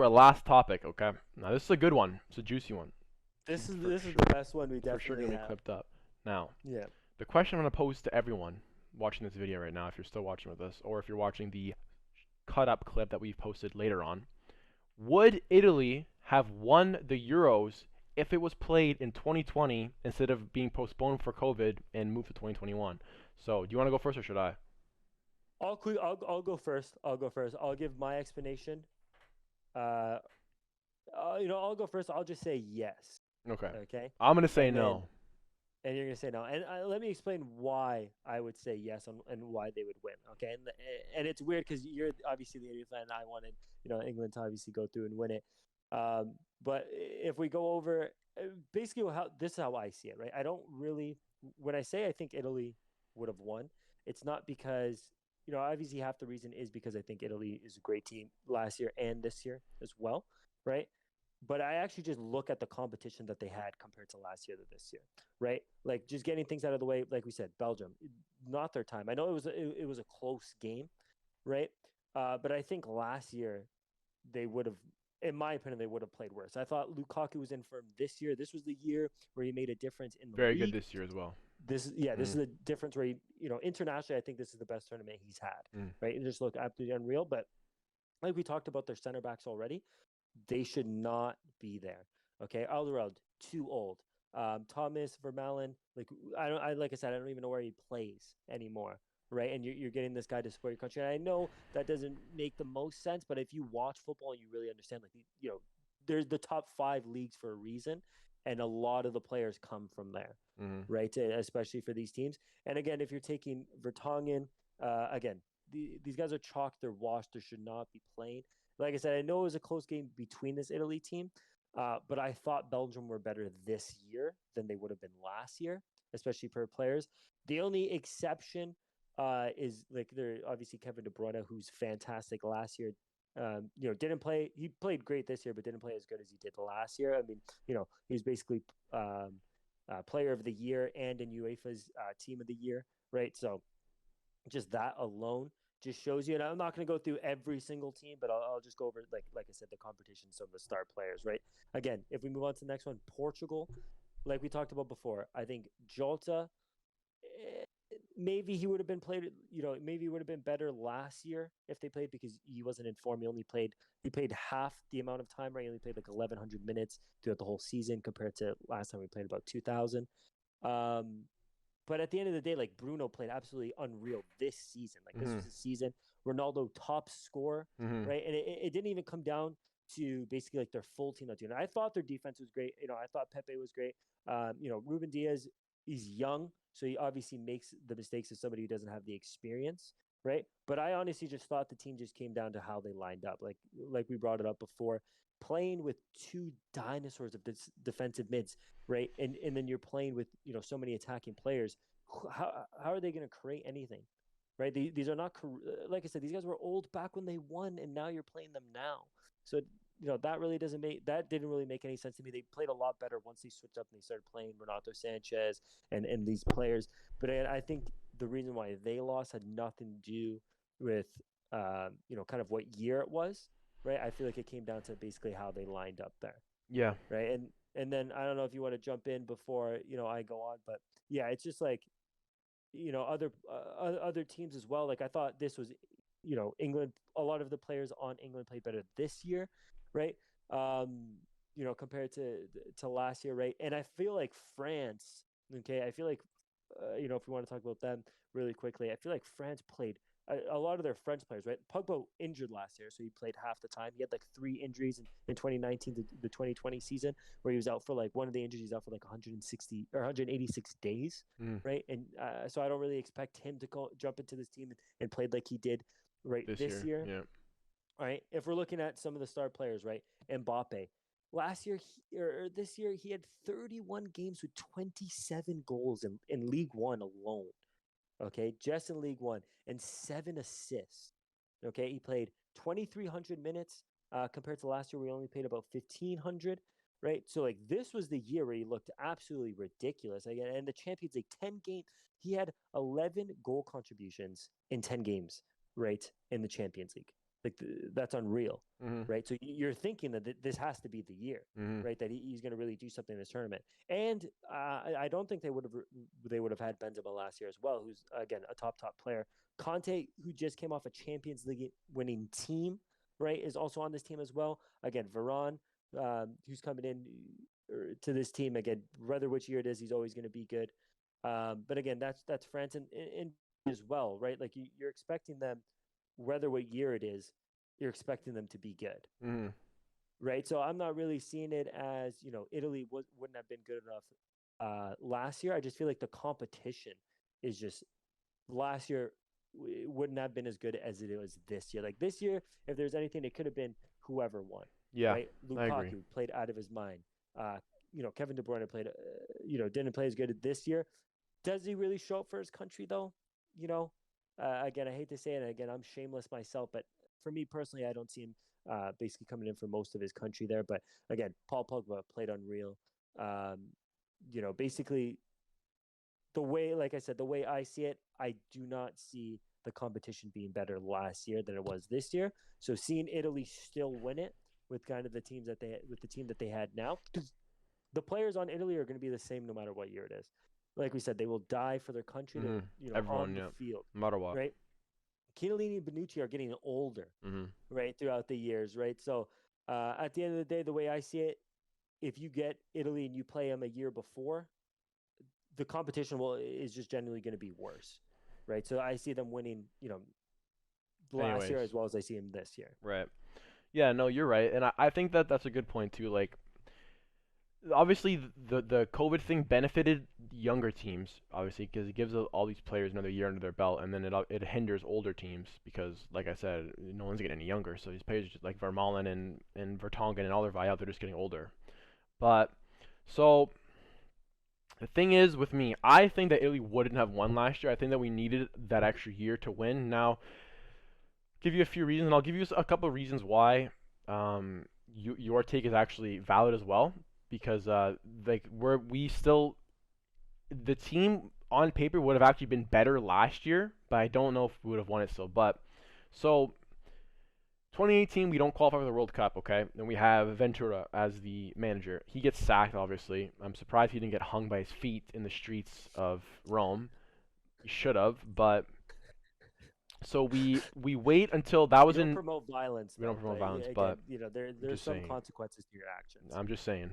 our last topic. Okay. Now this is a good one. It's a juicy one. This is the best one we For sure definitely gonna be have. clipped up. Now, Yeah. the question I'm gonna pose to everyone watching this video right now, if you're still watching with us, or if you're watching the cut up clip that we've posted later on, would Italy have won the Euros if it was played in 2020 instead of being postponed for COVID and moved to 2021? So, do you want to go first or should I? I'll go first. I'll go first. I'll give my explanation. Uh, I'll go first. I'll just say yes. Okay. Okay. I'm gonna say And then no. and you're gonna say no. And let me explain why I would say yes and why they would win. Okay. And it's weird because you're obviously the Italy fan. And I wanted England to obviously go through and win it. But if we go over basically how this is how I see it, right? I don't really when I say I think Italy would have won, it's not because obviously half the reason is because I think Italy is a great team last year and this year as well, right? But I actually just look at the competition that they had compared to last year to this year, right? Like just getting things out of the way, like we said, Belgium, not their time. I know it was a close game, right? But I think last year they would have, in my opinion, they would have played worse. I thought Lukaku was in for this year. This was the year where he made a difference in the Very good league. this year as well. This is Mm, the difference where internationally, I think this is the best tournament he's had, mm. right? It just looked absolutely unreal. But like we talked about their center backs already, they should not be there. Okay, Alderweireld too old. Thomas Vermaelen, like I don't, I like I said, I don't even know where he plays anymore, right? And you're getting this guy to support your country. And I know that doesn't make the most sense, but if you watch football, you really understand. Like there's the top 5 leagues for a reason, and a lot of the players come from there, Mm-hmm. right? Especially for these teams. And again, if you're taking Vertonghen, again, these guys are chalked. They're washed. They should not be playing. Like I said, I know it was a close game between this Italy team, but I thought Belgium were better this year than they would have been last year, especially per players. The only exception is like they're obviously Kevin De Bruyne, who's fantastic last year. Didn't play. He played great this year, but didn't play as good as he did last year. I mean, he was basically player of the year and in UEFA's team of the year, right? So just that alone just shows you. And I'm not going to go through every single team, but I'll just go over like I said, the competition, some of the star players, right? Again, if we move on to the next one, Portugal, like we talked about before, I think Jota, maybe he would have been played. Maybe he would have been better last year if they played because he wasn't in form. He played half the amount of time, right? He only played like 1,100 minutes throughout the whole season compared to last time we played about 2,000. Um, but at the end of the day, like Bruno played absolutely unreal this season. Like this Mm-hmm. was a season Ronaldo top scorer, Mm-hmm. right? And it didn't even come down to basically like their full team not doing it. I thought their defense was great. I thought Pepe was great. Ruben Diaz, he's young, so he obviously makes the mistakes of somebody who doesn't have the experience, right? But I honestly just thought the team just came down to how they lined up. Like we brought it up before, playing with two dinosaurs of defensive mids, right? And then you're playing with so many attacking players. How are they going to create anything, right? These are not like I said. These guys were old back when they won, and now you're playing them now. So that didn't really make any sense to me. They played a lot better once they switched up and they started playing Renato Sanchez and these players. But I think the reason why they lost had nothing to do with kind of what year it was, right? I feel like it came down to basically how they lined up there, Yeah. right? And then I don't know if you want to jump in before I go on, but yeah, it's just like other teams as well. Like I thought this was England. A lot of the players on England played better this year, right? Compared to last year, right? And I feel like France. Okay, I feel like if we want to talk about them really quickly, I feel like France played a lot of their French players, right? Pogba injured last year, so he played half the time. He had like 3 injuries in 2019 to the 2020 season, where he was out for like one of the injuries out for like 160 or 186 days, Mm. right? And so I don't really expect him to jump into this team and played like he did right This this year. year. Yeah. All right, if we're looking at some of the star players, right? Mbappe. Last year or this year, he had 31 games with 27 goals in League One alone. Okay, just in League One, and 7 assists. Okay, he played 2,300 minutes compared to last year. We only played about 1,500. Right, so like this was the year where he looked absolutely ridiculous. Again, and the Champions League 10 games, he had 11 goal contributions in 10 games. Right in the Champions League, that's unreal, Mm-hmm. right? So you're thinking that this has to be the year, Mm-hmm. right? That he's going to really do something in this tournament. And I don't think they would have had Benzema last year as well, who's again a top player. Conte, who just came off a Champions League winning team, right, is also on this team as well. Again, Varane, who's coming in to this team again, whether which year it is, he's always going to be good. But again, that's France and as well, right? Like you're expecting them, whether what year it is, you're expecting them to be good, Mm-hmm. right? So I'm not really seeing it as Italy wouldn't have been good enough last year. I just feel like the competition is just last year wouldn't have been as good as it was this year. Like this year, if there's anything, it could have been whoever won, Yeah, right? I agree. Lukaku played out of his mind. Kevin De Bruyne played, didn't play as good this year. Does he really show up for his country though? Again, I hate to say it. Again, I'm shameless myself, but for me personally, I don't see him basically coming in for most of his country there. But again, Paul Pogba played unreal. Basically the way, like I said, the way I see it, I do not see the competition being better last year than it was this year. So seeing Italy still win it with kind of the team that they had now, because the players on Italy are going to be the same no matter what year it is. Like we said, they will die for their country, Everyone, on the field, no matter what. right? Chiellini and Bonucci are getting older, right, throughout the years, right? So at the end of the day, the way I see it, if you get Italy and you play them a year before, the competition is just generally going to be worse, right? So I see them winning, last year as well as I see them this year. Right. Yeah, no, you're right. And I think that's a good point too. Like, obviously the COVID thing benefited younger teams, obviously, because it gives all these players another year under their belt, and then it hinders older teams because, like I said, no one's getting any younger. So these players like Vermaelen and Vertonghen and all their Valle, they're just getting older. But so the thing is with me, I think that Italy wouldn't have won last year. I think that we needed that extra year to win. Now, give you a few reasons, and I'll give you a couple of reasons why your take is actually valid as well. Because the team on paper would have actually been better last year, but I don't know if we would have won it still. But so 2018, we don't qualify for the World Cup, okay? Then we have Ventura as the manager. He gets sacked, obviously. I'm surprised he didn't get hung by his feet in the streets of Rome. He should have, but so we wait until that was in. We don't promote violence. We don't promote violence, again, but there's some consequences to your actions. I'm just saying.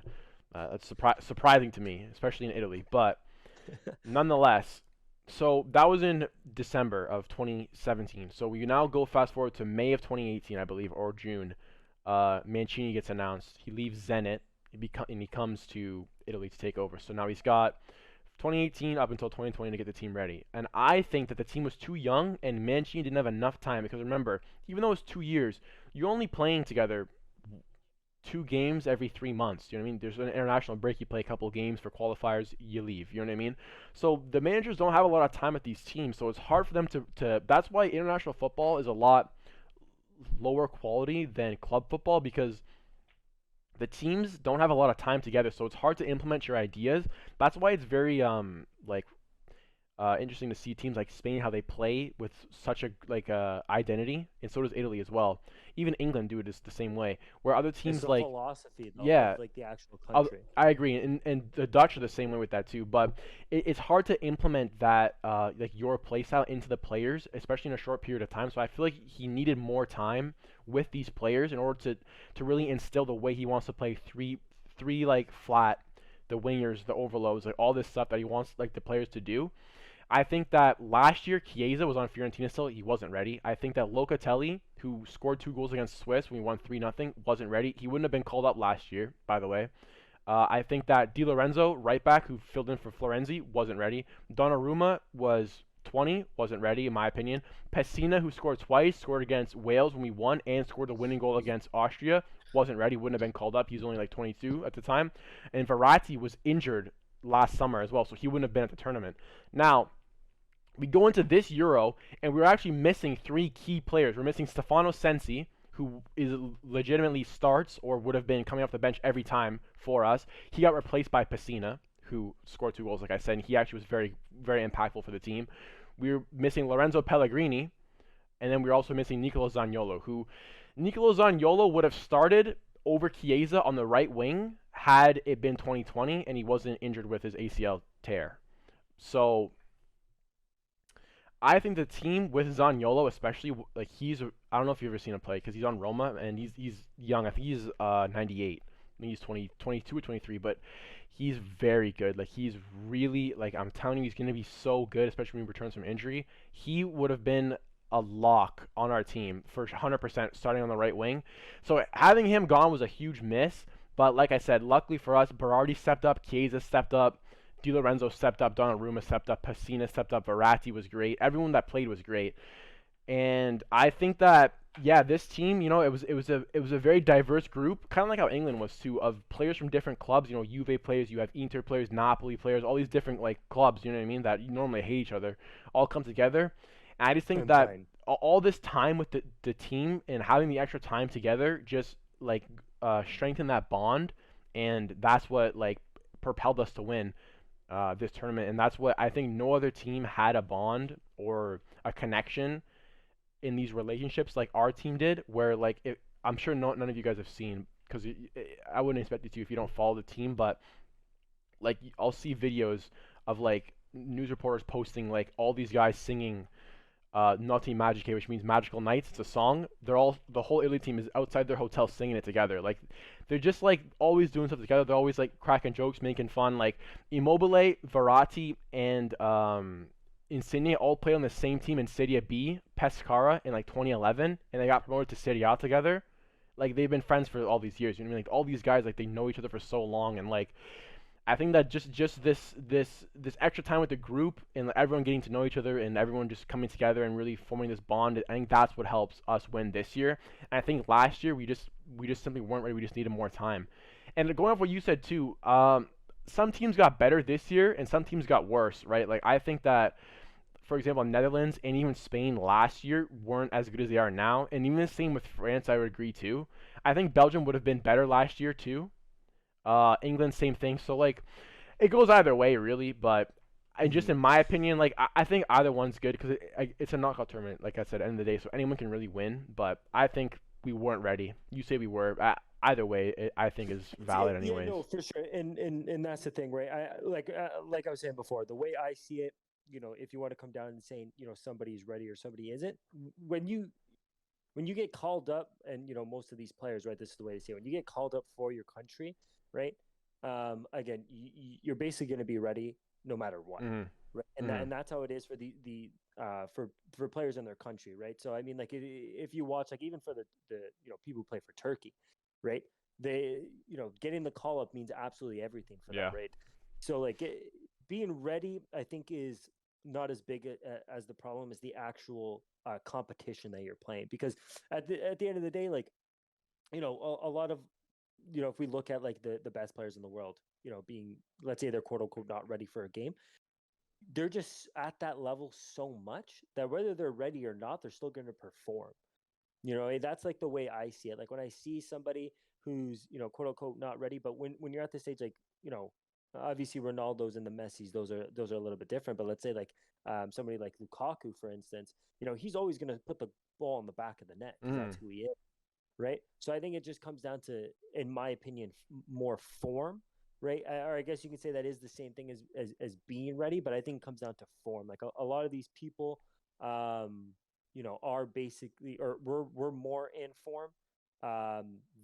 That's surprising to me, especially in Italy. But nonetheless, so that was in December of 2017. So we now go fast forward to May of 2018, I believe, or June. Mancini gets announced. He leaves Zenit, and he comes to Italy to take over. So now he's got 2018 up until 2020 to get the team ready. And I think that the team was too young, and Mancini didn't have enough time. Because remember, even though it was 2 years, you're only playing together 2 games every 3 months. You know what I mean? There's an international break. You play a couple games for qualifiers. You leave. You know what I mean? So the managers don't have a lot of time with these teams. So it's hard for them to that's why international football is a lot lower quality than club football, because the teams don't have a lot of time together. So it's hard to implement your ideas. That's why it's very interesting to see teams like Spain, how they play with such a identity, and so does Italy as well. Even England do it the same way, where other teams it's like philosophy, though, yeah, like the actual country. I agree, and the Dutch are the same way with that too. But it's hard to implement that like your play style into the players, especially in a short period of time. So I feel like he needed more time with these players in order to really instill the way he wants to play three like flat, the wingers, the overloads, like all this stuff that he wants like the players to do. I think that last year Chiesa was on Fiorentina still. He wasn't ready. I think that Locatelli, who scored 2 goals against Swiss when we won 3-0, wasn't ready. He wouldn't have been called up last year, by the way. I think that Di Lorenzo, right back, who filled in for Florenzi, wasn't ready. Donnarumma was 20, wasn't ready, in my opinion. Pessina, who scored twice, scored against Wales when we won, and scored the winning goal against Austria, wasn't ready, wouldn't have been called up. He was only like 22 at the time. And Verratti was injured last summer as well, so he wouldn't have been at the tournament. Now, we go into this Euro, and we're actually missing 3 key players. We're missing Stefano Sensi, who is legitimately starts or would have been coming off the bench every time for us. He got replaced by Pessina, who scored 2 goals, like I said, and he actually was very, very impactful for the team. We're missing Lorenzo Pellegrini, And then we're also missing Nicolo Zaniolo, who Nicolo Zaniolo would have started over Chiesa on the right wing had it been 2020 and he wasn't injured with his ACL tear. So I think the team with Zaniolo, especially, like I don't know if you've ever seen him play because he's on Roma and he's young. I think he's 98. I think he's 22 or 23, but he's very good. Like he's really, like I'm telling you, he's going to be so good, especially when he returns from injury. He would have been a lock on our team for 100% starting on the right wing. So having him gone was a huge miss. But like I said, luckily for us, Berardi stepped up, Chiesa stepped up, Di Lorenzo stepped up, Donnarumma stepped up, Pessina stepped up, Verratti was great. Everyone that played was great. And I think that this team, it was a very diverse group, kind of like how England was too, of players from different clubs. Juve players, you have Inter players, Napoli players, all these different like clubs. You know what I mean? That you normally hate each other, all come together. And I just think that all this time with the team and having the extra time together just like strengthened that bond, and that's what like propelled us to win this tournament. And that's what I think no other team had a bond or a connection in these relationships like our team did, where like I'm sure none of you guys have seen, because I wouldn't expect you to if you don't follow the team, but like I'll see videos of like news reporters posting like all these guys singing Notti Magiche, which means magical nights. It's a song. The whole Italy team is outside their hotel singing it together. Like they're just like always doing stuff together. They're always like cracking jokes, making fun. Like Immobile, Verratti, and Insigne all played on the same team in Serie B, Pescara, in like 2011, and they got promoted to Serie A together. Like they've been friends for all these years. You know what I mean? Like all these guys, like they know each other for so long, and like I think that just this extra time with the group and everyone getting to know each other and everyone just coming together and really forming this bond, I think that's what helps us win this year. And I think last year we just simply weren't ready. We just needed more time. And going off what you said too, some teams got better this year and some teams got worse, right? Like I think that, for example, Netherlands and even Spain last year weren't as good as they are now, and even the same with France, I would agree too. I think Belgium would have been better last year too. England, same thing. So like, it goes either way, really. But just in my opinion, like I think either one's good because it's a knockout tournament. Like I said, at the end of the day, so anyone can really win. But I think we weren't ready. You say we were. Either way, I think is valid anyways. No, for sure. And that's the thing, right? Like I was saying before, the way I see it, if you want to come down and saying, somebody's ready or somebody isn't, when you get called up, and most of these players, right, this is the way they say it, when you get called up for your country, right, again, you're basically going to be ready no matter what, right? And that's how it is for for players in their country, right? So I mean, like if you watch, like even for the people who play for Turkey, right, they getting the call up means absolutely everything for them, right? So like being ready, I think, is not as big as the problem as the actual competition that you're playing. Because at the end of the day, like, a lot of, if we look at like the best players in the world, being, let's say they're quote unquote not ready for a game, they're just at that level so much that whether they're ready or not, they're still going to perform. That's like the way I see it. Like when I see somebody who's, quote unquote not ready, but when you're at this stage, like, obviously Ronaldo's and the Messis, those are a little bit different. But let's say like somebody like Lukaku, for instance, he's always going to put the ball in the back of the net because that's who he is, right? So I think it just comes down to, in my opinion, more form, right? Or I guess you can say that is the same thing as being ready, but I think it comes down to form. Like a lot of these people, are basically, or we're more in form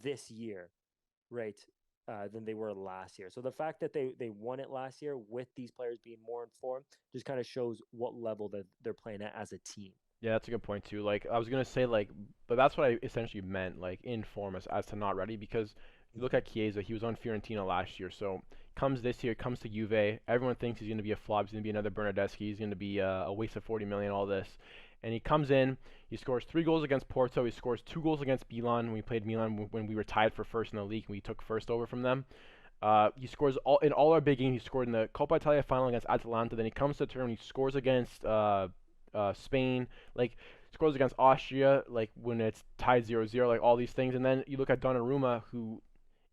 this year, right? Than they were last year. So the fact that they won it last year with these players being more informed just kind of shows what level that they're playing at as a team. Yeah, that's a good point too. Like I was gonna say, like, but that's what I essentially meant, like in form as to not ready, because you look at Chiesa, he was on Fiorentina last year, so comes this year, comes to Juve, everyone thinks he's gonna be a flop, he's gonna be another Bernardeschi, he's gonna be a waste of 40 million, all this, and he comes in, he scores 3 goals against Porto, he scores 2 goals against Milan. We played Milan when we were tied for first in the league, and we took first over from them. He scores in all our big games. He scored in the Coppa Italia final against Atalanta. Then he comes to the tournament. He scores against Spain. Like scores against Austria. Like when it's tied 0-0. Like all these things. And then you look at Donnarumma, who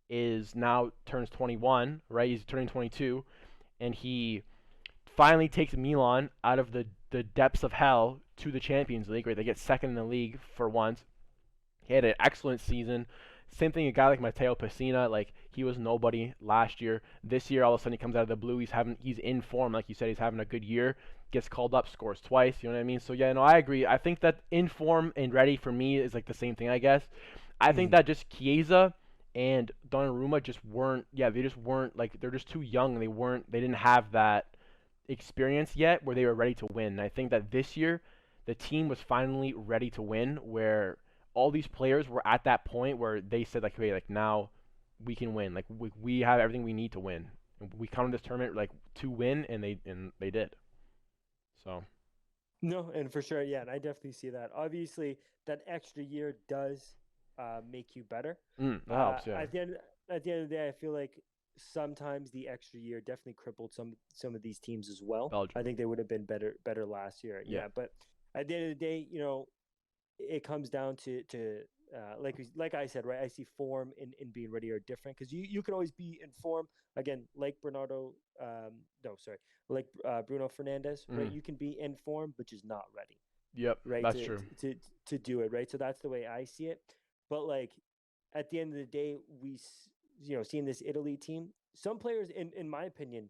is now turns 21. Right, he's turning 22, and he finally takes Milan out of the the depths of hell to the Champions League, right? They get second in the league for once. He had an excellent season. Same thing, a guy like Matteo Pessina, like he was nobody last year. This year, all of a sudden, he comes out of the blue. He's in form, like you said. He's having a good year. Gets called up, scores twice. You know what I mean? So yeah, no, I agree. I think that in form and ready for me is like the same thing, I guess. I think that just Chiesa and Donnarumma just weren't. Yeah, they just weren't like they're just too young. And they didn't have that experience yet where they were ready to win. And I think that this year, the team was finally ready to win, where all these players were at that point where they said like, okay, like now we can win. Like we have everything we need to win. And we come to this tournament like to win, and they did. So No, and for sure, yeah, and I definitely see that. Obviously, that extra year does make you better. that helps, yeah. At the end of the day, I feel like sometimes the extra year definitely crippled some of these teams as well. I Belgium. think they would have been better last year. Yeah. Yeah, but at the end of the day, it comes down to like I said, right? I see form in being ready are different because you can always be in form again, like no, sorry, like Bruno Fernandez, right? You can be in form, but just not ready, Yep, right? that's true. To do it, right? So that's the way I see it. But like at the end of the day, seeing this Italy team, some players, in my opinion,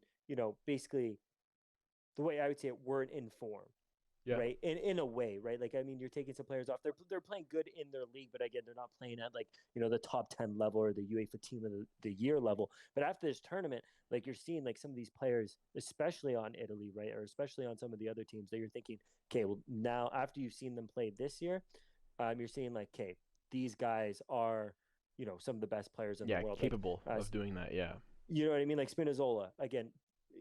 basically the way I would say it, weren't in form, Yeah. right? In a way, right? Like I mean, you're taking some players off. They're playing good in their league, but again, they're not playing at like the top 10 level or the UEFA Team of the Year level. But after this tournament, like you're seeing like some of these players, especially on Italy, right, or especially on some of the other teams that you're thinking, okay, well now after you've seen them play this year, you're seeing like, okay, these guys are some of the best players in the Yeah, world. capable of doing that, yeah. You know what I mean? Like Spinazzola again.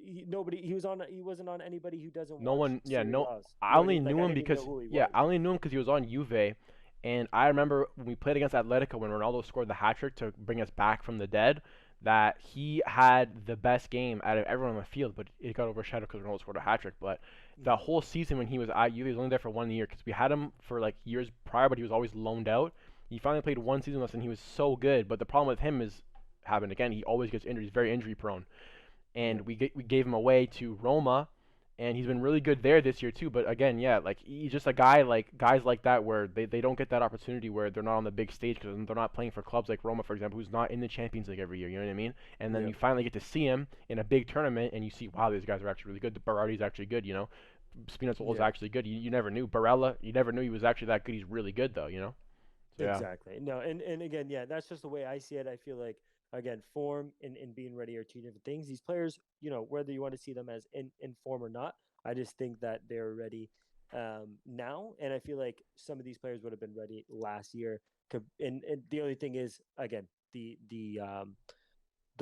He wasn't on anybody who doesn't No watch one, yeah, Serie no. A's. You I know what I only mean? Like knew I him didn't even because, know who he yeah, was. I only knew him because he was on Juve, and I remember when we played against Atletico when Ronaldo scored the hat trick to bring us back from the dead, that he had the best game out of everyone on the field, but it got overshadowed because Ronaldo scored a hat trick. But the whole season when he was at Juve, he was only there for 1 year because we had him for like years prior, but he was always loaned out. He finally played one season with us, and he was so good. But the problem with him is happened again. He always gets injured. He's very injury prone, Yeah. and we gave him away to Roma, and he's been really good there this year too. But again, yeah, like he's just a guy like guys like that where they don't get that opportunity where they're not on the big stage because they're not playing for clubs like Roma, for example, who's not in the Champions League every year. You know what I mean? And then Yeah. you finally get to see him in a big tournament, and you see, wow, these guys are actually really good. The Berardi's actually good. Spinazzola is Yeah. actually good. You never knew Barella. You never knew he was actually that good. He's really good though. So yeah. Exactly. No, and again, yeah, that's just the way I see it. I feel like again, form and being ready are two different things. These players, whether you want to see them as in form or not, I just think that they're ready now, and I feel like some of these players would have been ready last year. And the only thing is, again, the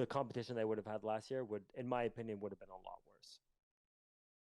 competition they would have had last year would, in my opinion, would have been a lot worse.